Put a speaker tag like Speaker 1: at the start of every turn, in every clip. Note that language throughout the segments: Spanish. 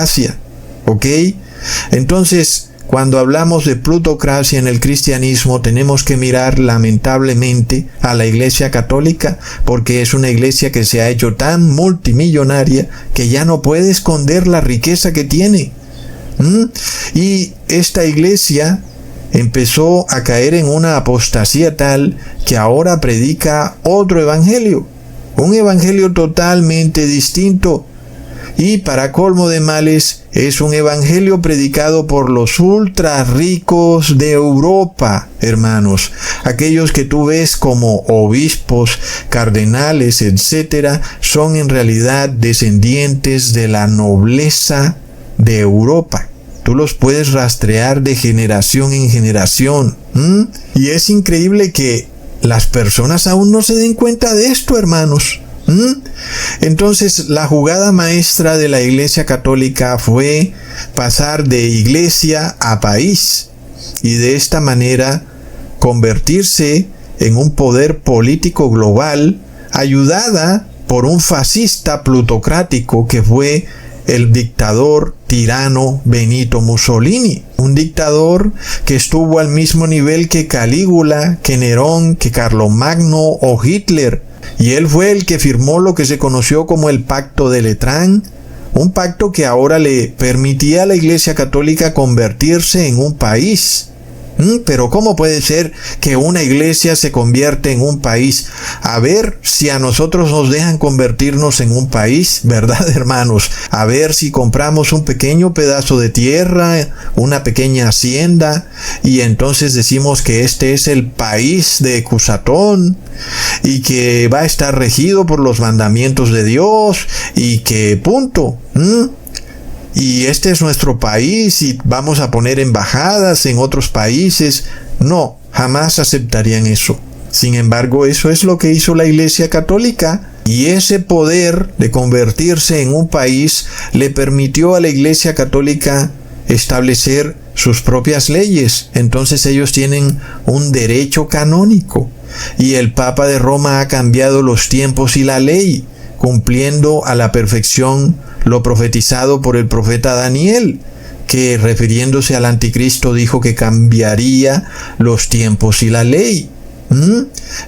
Speaker 1: plutocracia, ¿ok? Entonces, cuando hablamos de plutocracia en el cristianismo, tenemos que mirar lamentablemente a la Iglesia Católica, porque es una iglesia que se ha hecho tan multimillonaria que ya no puede esconder la riqueza que tiene. Y esta iglesia empezó a caer en una apostasía tal que ahora predica otro evangelio, un evangelio totalmente distinto. Y para colmo de males, es un evangelio predicado por los ultra ricos de Europa, hermanos. Aquellos que tú ves como obispos, cardenales, etc., son en realidad descendientes de la nobleza de Europa. Tú los puedes rastrear de generación en generación. Y es increíble que las personas aún no se den cuenta de esto, hermanos. Entonces, la jugada maestra de la Iglesia Católica fue pasar de iglesia a país y de esta manera convertirse en un poder político global, ayudada por un fascista plutocrático que fue el dictador tirano Benito Mussolini, un dictador que estuvo al mismo nivel que Calígula, que Nerón, que Carlomagno o Hitler. Y él fue el que firmó lo que se conoció como el Pacto de Letrán, un pacto que ahora le permitía a la Iglesia Católica convertirse en un país. Pero ¿cómo puede ser que una iglesia se convierte en un país? A ver si a nosotros nos dejan convertirnos en un país, ¿verdad, hermanos? A ver si compramos un pequeño pedazo de tierra, una pequeña hacienda, y entonces decimos que este es el país de Cusatón, y que va a estar regido por los mandamientos de Dios, y que punto. Y este es nuestro país y vamos a poner embajadas en otros países. No, jamás aceptarían eso. Sin embargo, eso es lo que hizo la Iglesia Católica, y ese poder de convertirse en un país le permitió a la Iglesia Católica establecer sus propias leyes. Entonces ellos tienen un derecho canónico, y el Papa de Roma ha cambiado los tiempos y la ley, cumpliendo a la perfección lo profetizado por el profeta Daniel, que refiriéndose al anticristo dijo que cambiaría los tiempos y la ley.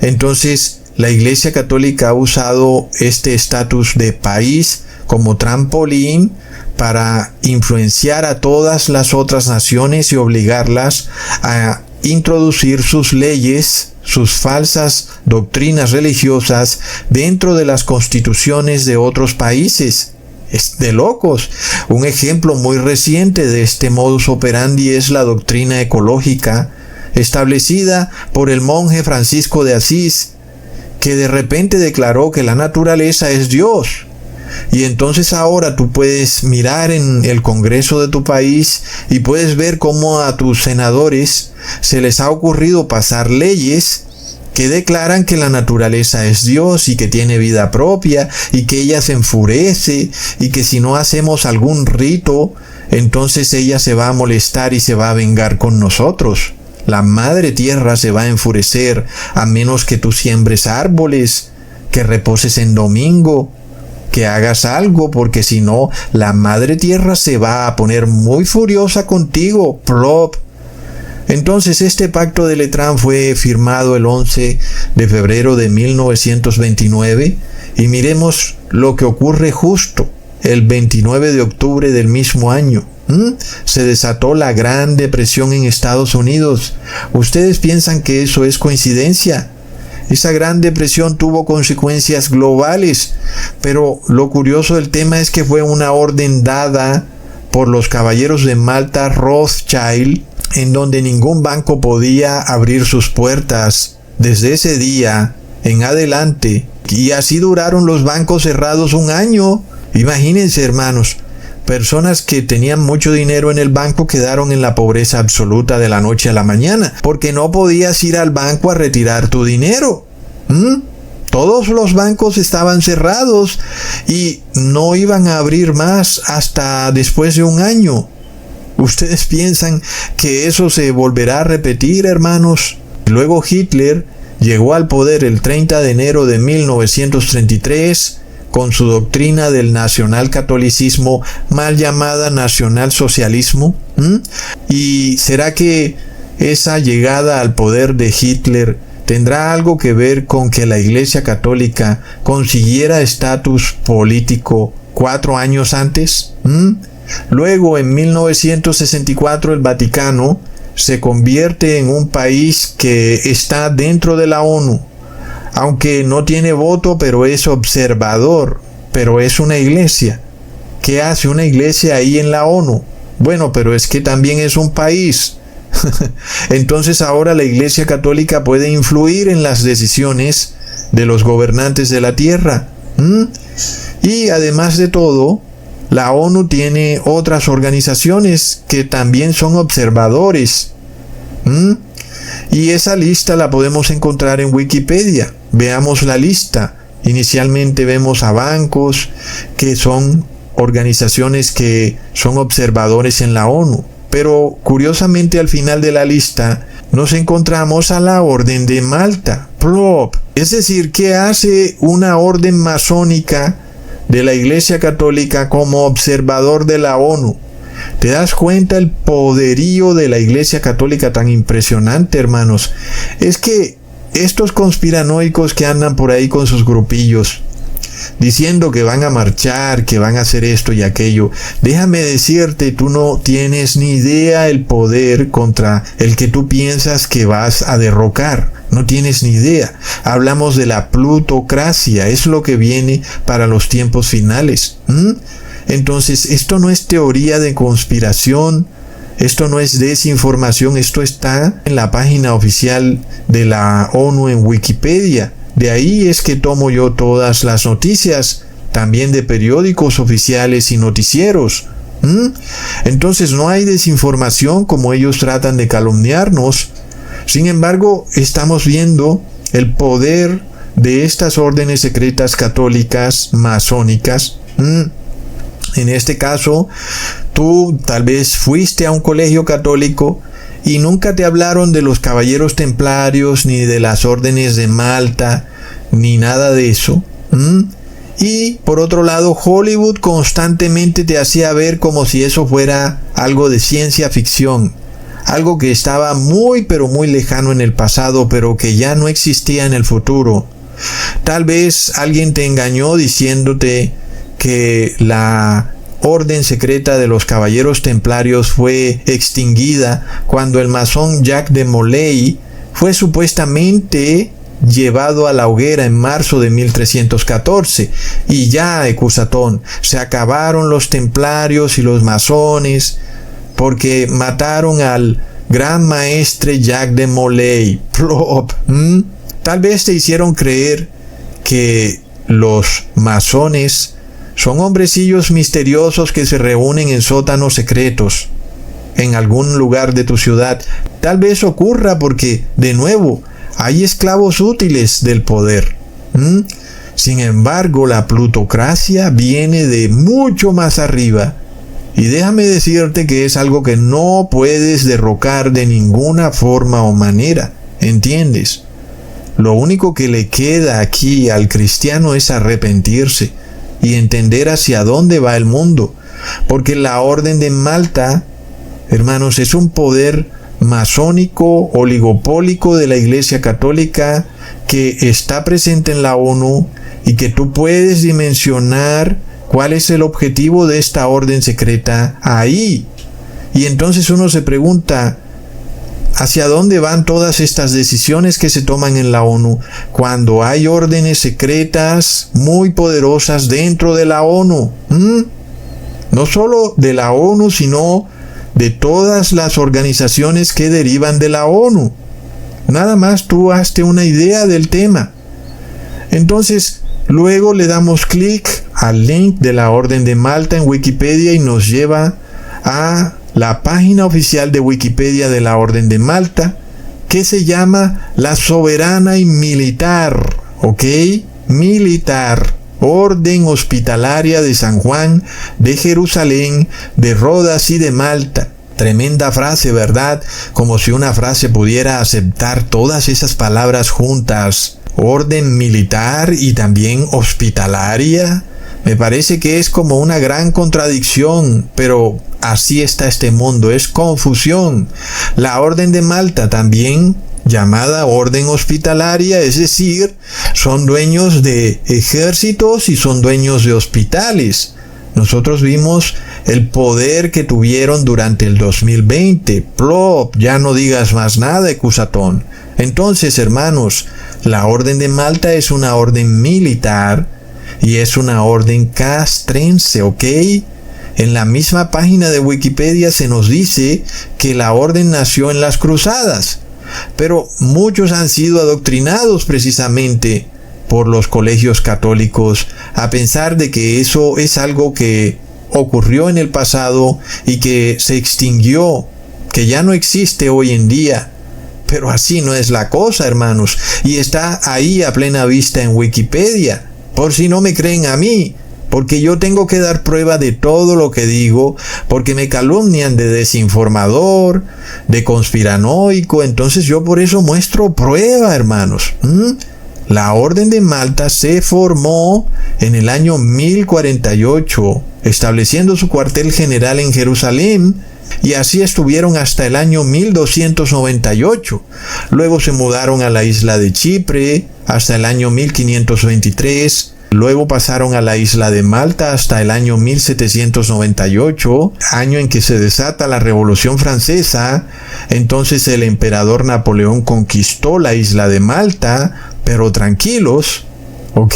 Speaker 1: Entonces, la Iglesia Católica ha usado este estatus de país como trampolín para influenciar a todas las otras naciones y obligarlas a introducir sus leyes, sus falsas doctrinas religiosas dentro de las constituciones de otros países. Es de locos. Un ejemplo muy reciente de este modus operandi es la doctrina ecológica establecida por el monje Francisco de Asís, que de repente declaró que la naturaleza es Dios. Y entonces ahora tú puedes mirar en el Congreso de tu país y puedes ver cómo a tus senadores se les ha ocurrido pasar leyes que declaran que la naturaleza es Dios y que tiene vida propia y que ella se enfurece y que si no hacemos algún rito, entonces ella se va a molestar y se va a vengar con nosotros. La madre tierra se va a enfurecer a menos que tú siembres árboles, que reposes en domingo, que hagas algo, porque si no, la madre tierra se va a poner muy furiosa contigo. Plop. Entonces este pacto de Letrán fue firmado el 11 de febrero de 1929 y miremos lo que ocurre justo el 29 de octubre del mismo año. Se desató la Gran Depresión en Estados Unidos. ¿Ustedes piensan que eso es coincidencia? Esa Gran Depresión tuvo consecuencias globales, pero lo curioso del tema es que fue una orden dada por los caballeros de Malta Rothschild, en donde ningún banco podía abrir sus puertas desde ese día en adelante, y así duraron los bancos cerrados un año. Imagínense, hermanos, personas que tenían mucho dinero en el banco quedaron en la pobreza absoluta de la noche a la mañana, porque no podías ir al banco a retirar tu dinero. Todos los bancos estaban cerrados y no iban a abrir más hasta después de un año. ¿Ustedes piensan que eso se volverá a repetir, hermanos? Luego Hitler llegó al poder el 30 de enero de 1933 con su doctrina del nacionalcatolicismo, mal llamada nacionalsocialismo? ¿Y será que esa llegada al poder de Hitler tendrá algo que ver con que la Iglesia Católica consiguiera estatus político 4 años antes? Luego, en 1964, el Vaticano se convierte en un país que está dentro de la ONU, aunque no tiene voto, pero es observador, pero es una iglesia. ¿Qué hace una iglesia ahí en la ONU? Bueno, pero es que también es un país. Entonces ahora la Iglesia Católica puede influir en las decisiones de los gobernantes de la tierra. Y además de todo, la ONU tiene otras organizaciones que también son observadores. Y esa lista la podemos encontrar en Wikipedia. Veamos la lista. Inicialmente vemos a bancos, que son organizaciones que son observadores en la ONU. Pero curiosamente al final de la lista nos encontramos a la Orden de Malta, plop. Es decir, ¿qué hace una orden masónica de la Iglesia Católica como observador de la ONU? ¿Te das cuenta el poderío de la Iglesia Católica tan impresionante, hermanos? Es que estos conspiranoicos que andan por ahí con sus grupillos, diciendo que van a marchar, que van a hacer esto y aquello, déjame decirte, tú no tienes ni idea el poder contra el que tú piensas que vas a derrocar. No tienes ni idea. Hablamos de la plutocracia, es lo que viene para los tiempos finales. Entonces, esto no es teoría de conspiración, esto no es desinformación, esto está en la página oficial de la ONU en Wikipedia. De ahí es que tomo yo todas las noticias, también de periódicos oficiales y noticieros. Entonces no hay desinformación como ellos tratan de calumniarnos. Sin embargo, estamos viendo el poder de estas órdenes secretas católicas masónicas. En este caso, tú tal vez fuiste a un colegio católico y nunca te hablaron de los caballeros templarios, ni de las órdenes de Malta, ni nada de eso. Y por otro lado, Hollywood constantemente te hacía ver como si eso fuera algo de ciencia ficción, algo que estaba muy pero muy lejano en el pasado, pero que ya no existía en el futuro. Tal vez alguien te engañó diciéndote que la orden secreta de los caballeros templarios fue extinguida cuando el masón Jacques de Molay fue supuestamente llevado a la hoguera en marzo de 1314. Y ya, Ecusatón, se acabaron los templarios y los masones porque mataron al gran maestre Jacques de Molay. Plop. Tal vez te hicieron creer que los masones son hombrecillos misteriosos que se reúnen en sótanos secretos en algún lugar de tu ciudad. Tal vez ocurra porque, de nuevo, hay esclavos útiles del poder. Sin embargo, la plutocracia viene de mucho más arriba. Y déjame decirte que es algo que no puedes derrocar de ninguna forma o manera. ¿Entiendes? Lo único que le queda aquí al cristiano es arrepentirse y entender hacia dónde va el mundo. Porque la Orden de Malta, hermanos, es un poder masónico, oligopólico de la Iglesia Católica que está presente en la ONU y que tú puedes dimensionar cuál es el objetivo de esta orden secreta ahí. Y entonces uno se pregunta, ¿hacia dónde van todas estas decisiones que se toman en la ONU cuando hay órdenes secretas muy poderosas dentro de la ONU? No solo de la ONU, sino de todas las organizaciones que derivan de la ONU. Nada más tú hazte una idea del tema. Entonces, luego le damos clic al link de la Orden de Malta en Wikipedia y nos lleva a la página oficial de Wikipedia de la Orden de Malta, que se llama La Soberana y Militar, ¿ok? Militar, Orden Hospitalaria de San Juan, de Jerusalén, de Rodas y de Malta. Tremenda frase, ¿verdad? Como si una frase pudiera aceptar todas esas palabras juntas. orden militar y también hospitalaria. Me parece que es como una gran contradicción, pero así está este mundo, es confusión. La Orden de Malta también llamada orden hospitalaria, es decir, son dueños de ejércitos y son dueños de hospitales. Nosotros vimos el poder que tuvieron durante el 2020. Plop, ya no digas más nada, Ecusatón. Entonces, hermanos, la Orden de Malta es una orden militar y es una orden castrense, ¿ok? En la misma página de Wikipedia se nos dice que la orden nació en las cruzadas, pero muchos han sido adoctrinados precisamente por los colegios católicos a pensar de que eso es algo que ocurrió en el pasado y que se extinguió, que ya no existe hoy en día. Pero así no es la cosa, hermanos, y está ahí a plena vista en Wikipedia, por si no me creen a mí, porque yo tengo que dar prueba de todo lo que digo, porque me calumnian de desinformador, de conspiranoico, entonces yo por eso muestro prueba, hermanos. La Orden de Malta se formó en el año 1048, estableciendo su cuartel general en Jerusalén, y así estuvieron hasta el año 1298. Luego se mudaron a la isla de Chipre hasta el año 1523. Luego pasaron a la isla de Malta hasta el año 1798, año en que se desata la Revolución Francesa. Entonces el emperador Napoleón conquistó la isla de Malta, pero tranquilos, ¿ok?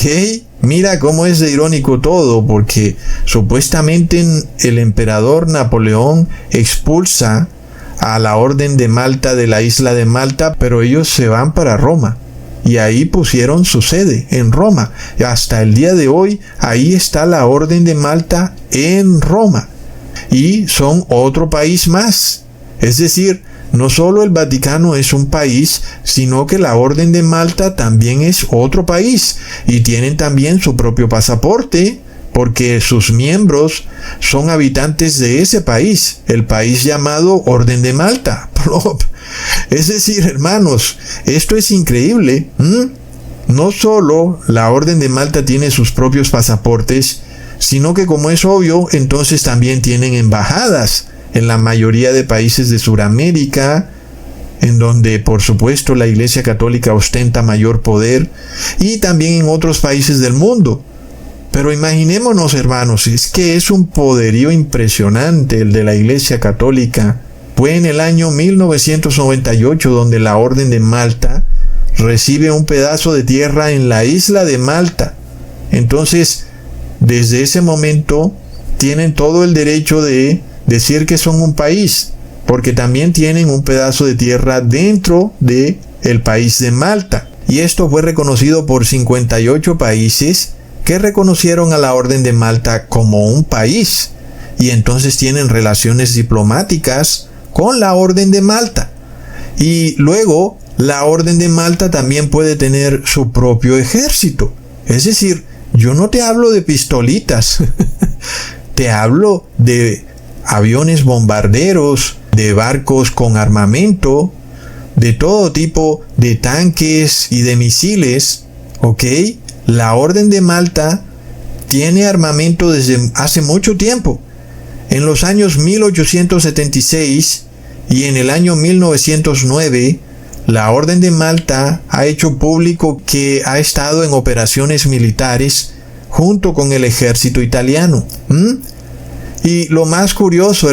Speaker 1: Mira cómo es de irónico todo, porque supuestamente el emperador Napoleón expulsa a la Orden de Malta de la isla de Malta, pero ellos se van para Roma. Y ahí pusieron su sede, en Roma. Y hasta el día de hoy, ahí está la Orden de Malta en Roma. Y son otro país más. Es decir, no solo el Vaticano es un país, sino que la Orden de Malta también es otro país. Y tienen también su propio pasaporte, porque sus miembros son habitantes de ese país, el país llamado Orden de Malta. Es decir, hermanos, esto es increíble. No solo la Orden de Malta tiene sus propios pasaportes, sino que, como es obvio, entonces también tienen embajadas en la mayoría de países de Sudamérica, en donde por supuesto la Iglesia Católica ostenta mayor poder, y también en otros países del mundo. Pero imaginémonos, hermanos, es que es un poderío impresionante el de la Iglesia Católica. Fue en el año 1998 donde la Orden de Malta recibe un pedazo de tierra en la isla de Malta. Entonces, desde ese momento, tienen todo el derecho de decir que son un país, porque también tienen un pedazo de tierra dentro de el país de Malta. Y esto fue reconocido por 58 países que reconocieron a la Orden de Malta como un país, y entonces tienen relaciones diplomáticas con la Orden de Malta. Y luego, la Orden de Malta también puede tener su propio ejército. Es decir, yo no te hablo de pistolitas, te hablo de aviones bombarderos, de barcos con armamento, de todo tipo de tanques y de misiles, ¿ok? La Orden de Malta tiene armamento desde hace mucho tiempo. En los años 1876 y en el año 1909, la Orden de Malta ha hecho público que ha estado en operaciones militares junto con el ejército italiano. Y lo más curioso,